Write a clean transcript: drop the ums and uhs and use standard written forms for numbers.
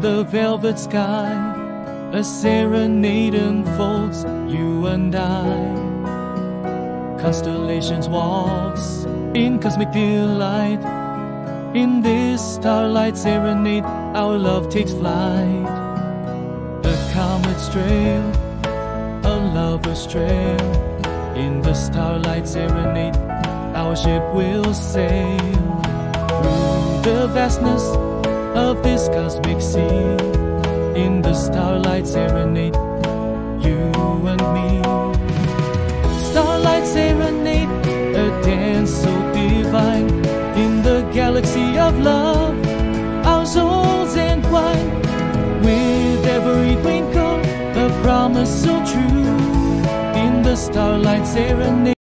the velvet sky, a serenade unfolds, you and I. Constellations walks in cosmic delight. In this starlight serenade, our love takes flight. A comet's trail, a lover's trail. In the starlight serenade, our ship will sail through the vastness of this cosmic sea. In the starlight serenade, you and me. Starlight serenade, a dance so divine. In the galaxy of love, our souls entwine. With every twinkle, a promise so true. In the starlight serenade.